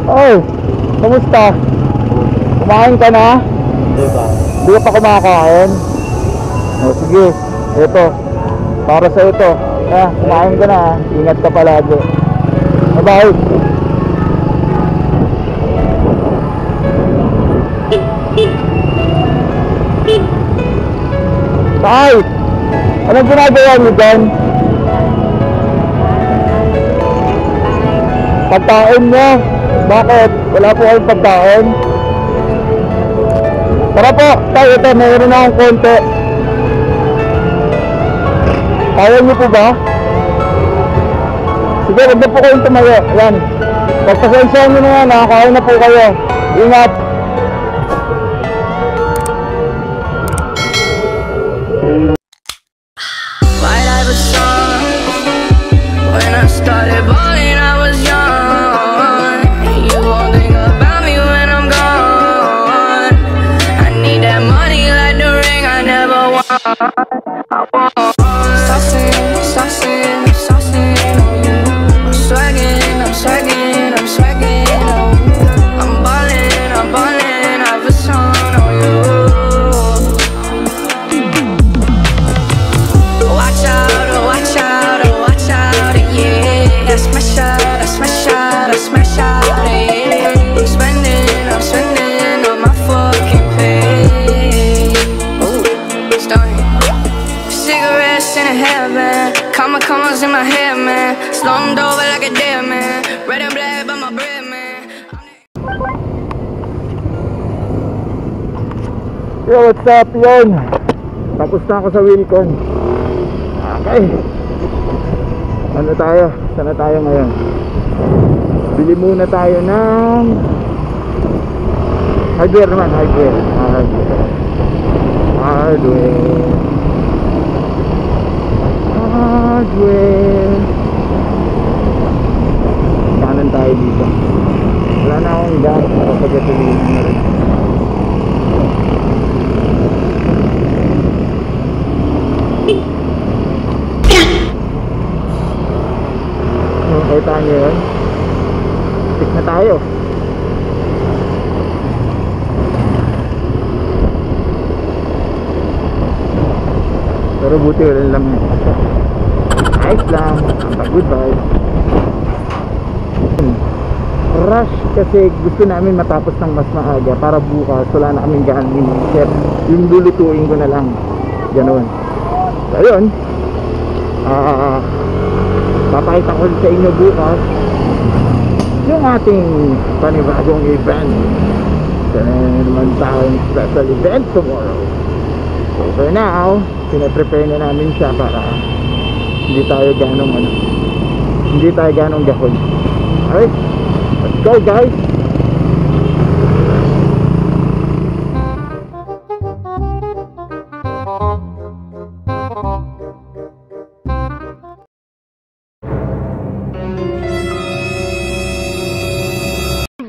Oy, kamusta? Kumain ka na? Di ba? Hindi ka pa kumakain? O sige, ito. Para sa ito. Kumain ka na ha. Ingat ka palagi. Bye-bye. Tay! Anong ginagawa niyo dyan? Pagkain niyo? Bakit? Wala po kayong pagkain? Tara po, tay, ito, mayroon na akong konti. Kaya niyo po ba? Sige, wag na po kayong tumayo. Yan. Pagpasensyahan niyo na yan, nakakain na po kayo. Ingat. White Iver song. When I started balling, I was young. You won't think about me when I'm gone. I need that money like the ring I never won. I want saucing, saucing, saucing on you. I'm swagging, I'm swagging, I'm swagging on you. I'm balling, I've a song on you. Watch out, oh watch out, oh watch out, yeah. I smash out, I smash out, I smash out, yeah. I'm spending on my fucking pay. Ooh, stunning. Cigarettes in a heaven, commas in my head, man. Slummed over like a dead man. Red and black by my bread, man. Yo, what's up yun? Tapos na ako sa Wilcon. Okay. Ano tayo? Saan na tayo ngayon? Bili muna tayo ng hardware naman, hardware. Kanan tayo dito. Wala na akong gas para pagkatuloy na rin. Kita nyo yun? Stick na tayo. Pero buti wala lang yun. Ayos lang. Goodbye. Rush kasi gusto namin matapos ng mas maaga para bukas wala na kaming gaanin. Kaya yung lulutuin ko na lang. Ganon. So yun, papakita ko sa inyo bukas yung ating panibagong event. Kaya naman tayong special event tomorrow. So for now, pinaprepare na namin siya para hindi tayo ganong gahol. Alright, let's go guys.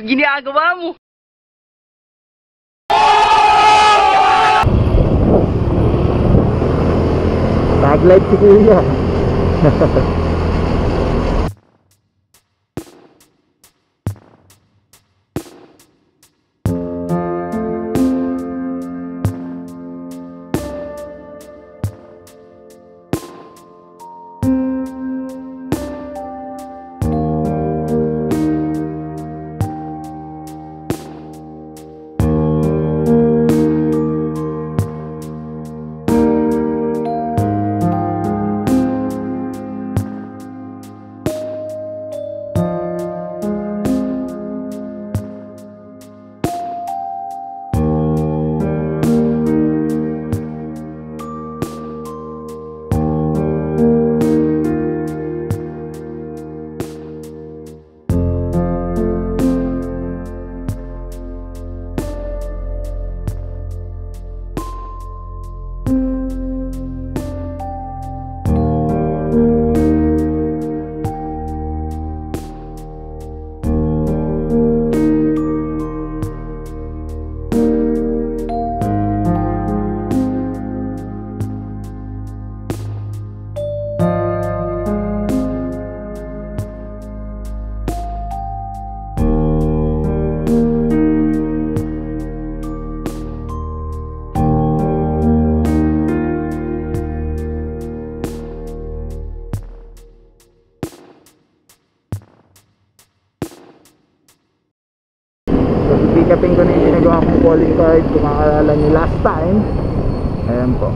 Ginagawa mo? Taglight si Kuya. Pick-upin ko na yung ginagawa kong calling card. Kung makakaalala nyo last time, ayan po,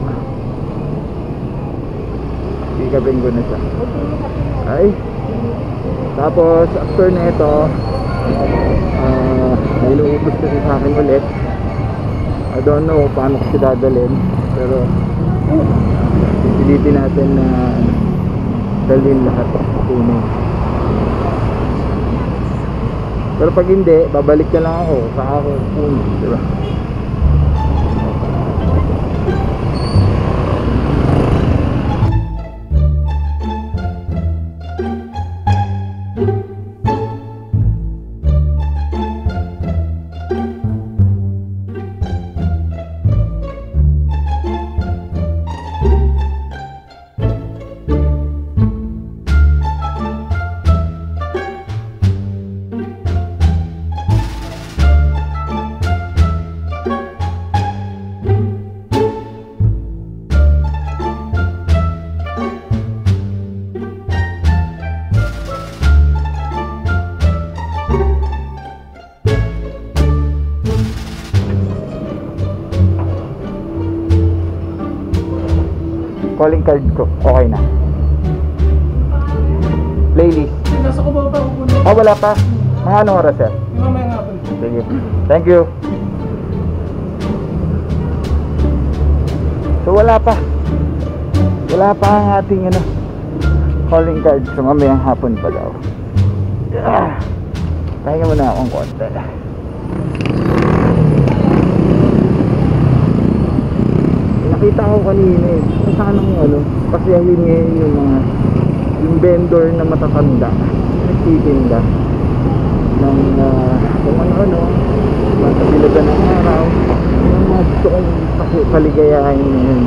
pick-upin ko na siya. Ay, tapos after na ito, may inuubos kasi sa akin ulit. I don't know paano ko siya dadalhin, pero pipilitin natin na dalhin lahat kunin. Pero pag hindi, babalik na lang ako sa ako kunin, diba? Calling card ko, okay na. Playlist. Nasa ko ba kukunin? Ah, wala pa. Mga anong oras, sir? Mamaya nga po. Sige. Thank you. So wala pa. Wala pa ang ating calling card. So mamayang hapon pa daw. Pahinga muna akong konti. Nakita ko kanina eh. Sana mo pasiyahin ngayon yung vendor na matatanda. Nagtitinda ng kung ano-ano, matabilagan ng araw. Yung mga gusto kong paligayahin ngayon.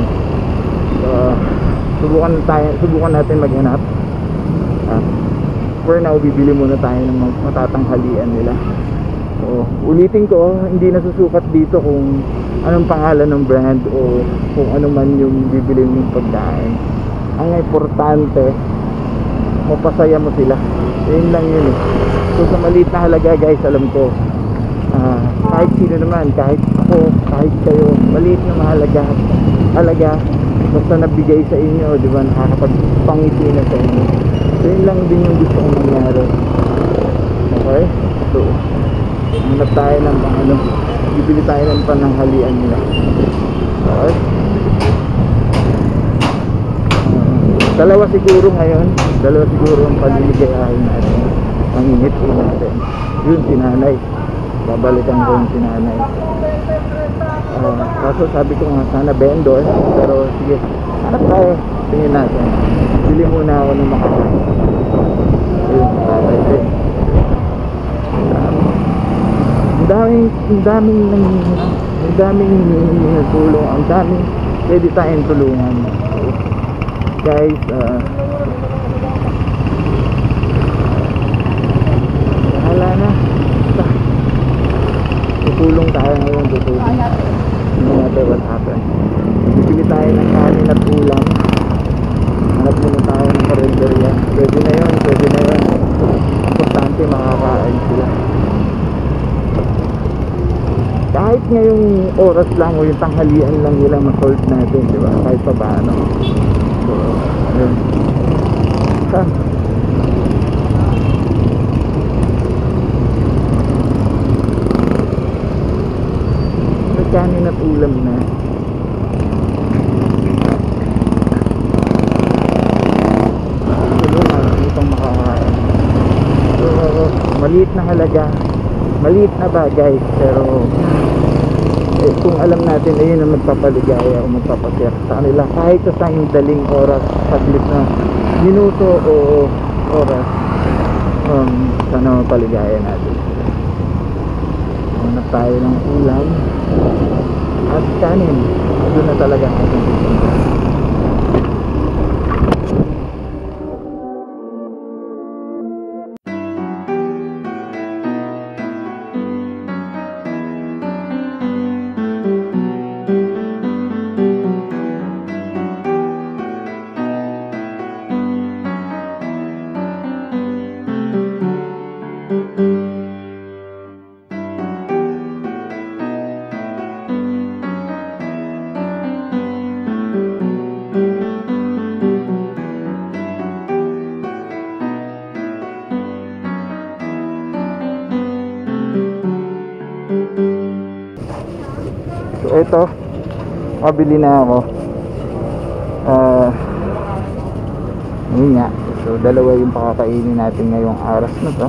Subukan natin maghanap. For now, bibili muna tayo ng matatanghalian nila. So, ulitin ko, hindi nasusukat dito kung anong pangalan ng brand o kung ano man yung bibili mong pagkain. Ang importante, mapasaya mo sila. Yun lang yun eh. So sa maliit na halaga guys, alam ko kahit sino naman, kahit ako, kahit kayo, maliit na halaga basta nabigay sa inyo, di ba, nakakapagpangiti na sa inyo. So yun lang din yung gusto kong mangyari. Okay? So hanap tayo ng bibili tayo ng pananghalian nila. Okay? Dalawa siguro ngayon, ang paliligayahin natin, ang init po natin. Yun, si nanay, babalikan ko yung si nanay. Kaso sabi ko nga sana vendor, pero sige, hanap tayo, tingin natin. Bili muna ako ng makakain. Ayun, tatay din. Ang daming tulong, ang daming pwede tayong tulungan. Guys, wala na. Tutulong tayo ngayon, tutulong. No matter what happen. Bibili tayo ng kanin at ulam. Hanap muna tayo ng karinderya. Pwede na yun. Importante makakain sila. Kahit ngayong oras lang o yung tanghalian lang nila ma-sort natin, di ba? Kahit pa paano. So, ayun. Kanin at ulam na. Tulungan itong makakain. So, maliit na halaga, maliit na bagay, pero kung alam natin ayun ang magpapaligaya o magpapasaya sa kanila, kahit sa tayong daling oras, saglit na minuto o oras, sana mapaligaya natin. Hanap tayo ng ulam at kanin. Doon na talaga natin pupunta. ito, mabili na ako. Yun nga. So dalawa yung pakakainin natin ngayong oras na to.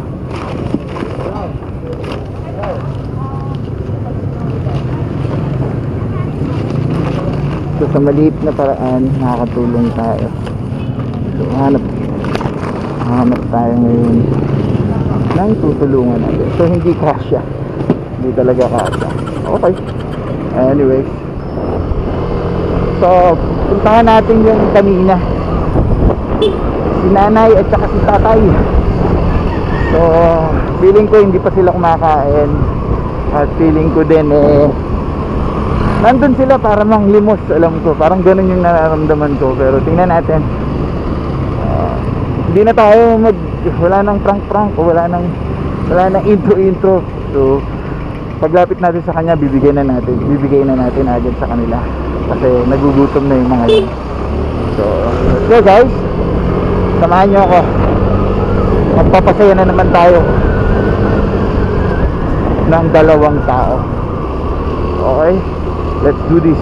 So sa maliit na paraan nakakatulong tayo. So hanap tayo ngayon ng tutulungan natin. So hindi kasya, hindi talaga kasya. Okay, anyway, so puntahan natin yung kanina, si nanay at saka si tatay. So feeling ko hindi pa sila kumakain, at feeling ko din nandun sila para manglimos. Alam ko parang ganun yung nararamdaman ko, pero tingnan natin. Hindi na tayo wala nang prank o wala nang intro. So paglapit natin sa kanya, bibigay na natin agad sa kanila kasi nagugutom na yung mga yun. So let's go guys, samahan nyo ako, magpapasaya na naman tayo ng dalawang tao. Okay, let's do this.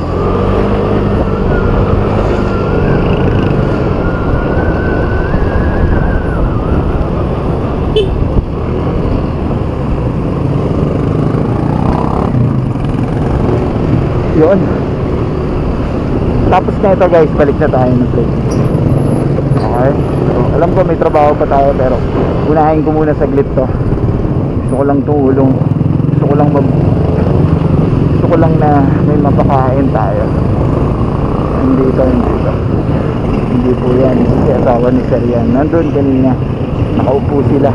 Yun. Tapos na ito guys, balik na tayo ng place. Okay, so alam ko may trabaho pa tayo, pero unahin ko muna saglit to. Gusto ko lang tumulong, gusto ko lang na may mapakain tayo. Hindi po yan, si asawa ni Sir yan, nandun kanina, nakaupo sila.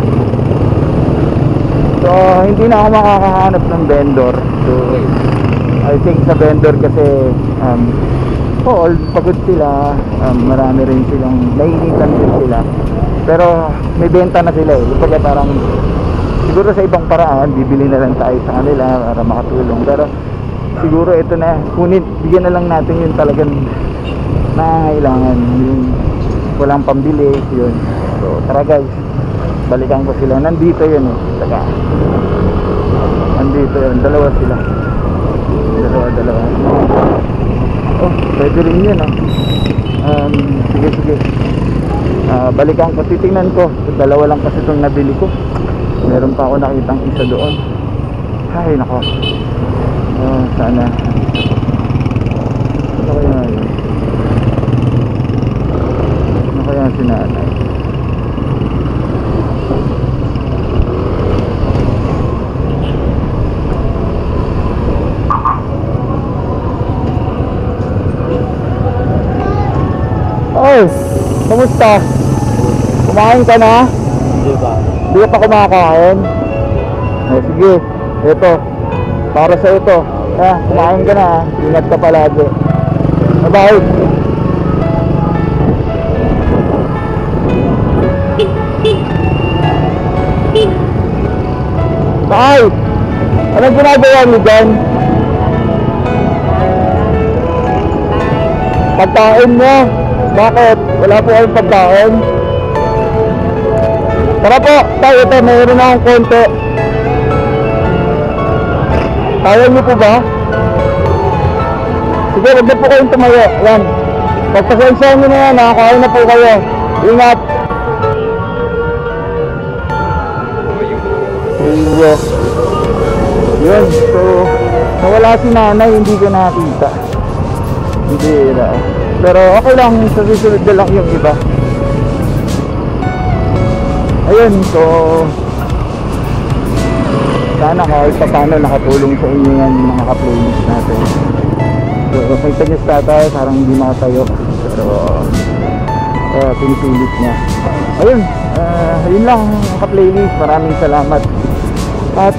So hindi na ako makakahanap ng vendor. So I think sa vendor kasi all pagod sila, marami rin silang nainitan din sila, pero may benta na sila Kumbaga parang siguro sa ibang paraan bibili na lang tayo sa kanila para makatulong, pero siguro ito na, kunit bigyan na lang natin yung talagang nangangailangan, yung walang pambili yun. So tara guys, balikan ko sila. Nandito yun nandito yun, dalawa sila. Oh, pwede rin yun sige. Balikan ko, titingnan ko. Dalawa lang kasi itong nabili ko. Meron pa ako nakitang isa doon. Ay nako, sana ano kaya yun? Ano kaya si nanay? Oy, kamusta? Kumain ka na? Hindi ba? Hindi ka pa kumakain? Sige, ito, para sa ito. Kumain ka na, ingat ka palagi. Bye-bye. Bye! Anong ginagawa niyo dyan? Pagkain mo? Bakit? Wala po kayong pagkain? Tara po, tayo ito, mayroon akong konti. Kaya niyo po ba? Sige, wag na po kayong tumayo. Yan, pagpasensya nyo na yan, nakakain na po kayo. Ingat. Yun, so nawala si nanay, hindi ko nakita. Hindi na. Pero okay lang, sa susunod na lang yung iba. Ayun, so sana kahit pa paano nakatulong sa inyo yan yung mga ka-playlist natin. So kita niyo sa tatay, parang hindi makatayo, pero pinipilit niya. Ayun, yun lang ka-playlist. Maraming salamat. At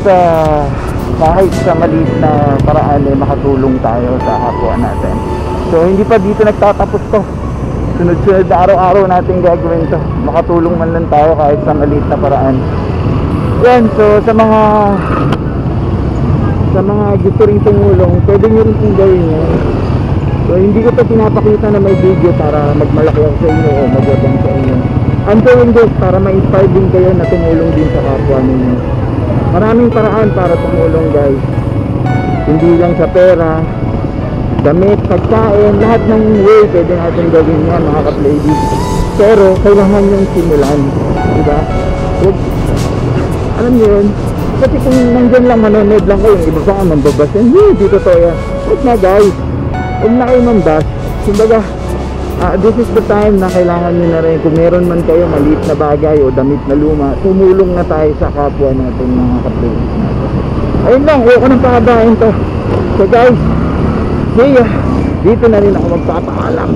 kahit sa maliit na paraan makatulong tayo sa kapwa natin. So hindi pa dito nagtatapos to. Sunod-sunod na araw-araw natin gagawin to. Makatulong man lang tayo kahit sa maliit na paraan. Yan, so sa mga gusto rin tumulong, pwede nyo rin kung gawin yan. So hindi ko pa pinapakita na may video para magmalaki ako sa inyo o magwabang sa inyo. I'm doing this para ma-inspire din kayo na tumulong din sa kapwa ninyo. Maraming paraan para tumulong guys. Hindi lang sa pera, damit, pagkain, lahat ng way pwede natin gawin yan mga ka-playlist. Pero kailangan yung simulan, diba? Alam niyo yun, kasi kung nandyan lang manonood lang kayo, iba pa nga mambabasin, hindi totoo yan. Huwag na guys, huwag na kayo mambas. Kumbaga, this is the time na kailangan nyo na rin, kung meron man kayo maliit na bagay o damit na luma, tumulong na tayo sa kapwa natin mga ka-playlist natin. Ayun lang, ayoko nang pahabain to. So guys, see ya. Dito na rin ako magpapaalam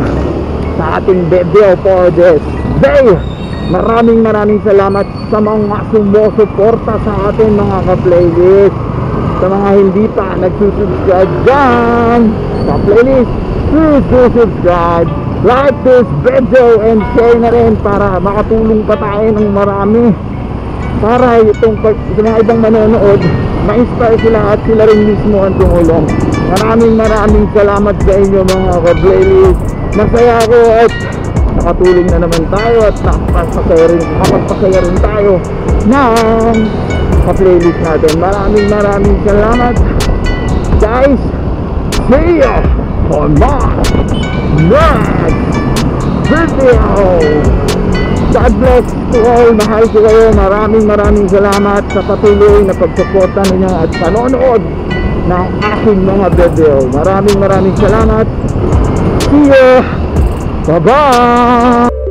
sa ating video for this day. Maraming salamat sa mga sumusuporta sa atin mga ka-playlist. Sa mga hindi pa nagsusubscribe dyan sa playlist, please do subscribe, like this video and share na rin para makatulong pa tayo ng marami, para itong sa mga ibang manonood ma-inspire sila at sila rin mismo ang tumulong. Maraming salamat sa inyo mga ka-playlist. Masaya ako at nakatulong na naman tayo at nakapagpasaya rin tayo ng ka-playlist natin. Maraming salamat guys. See ya on my next video. God bless to all. Mahal ko kayo. Maraming salamat sa patuloy na pagsuporta ninyo at panonood ng aking mga video. Maraming salamat. See you. Bye bye.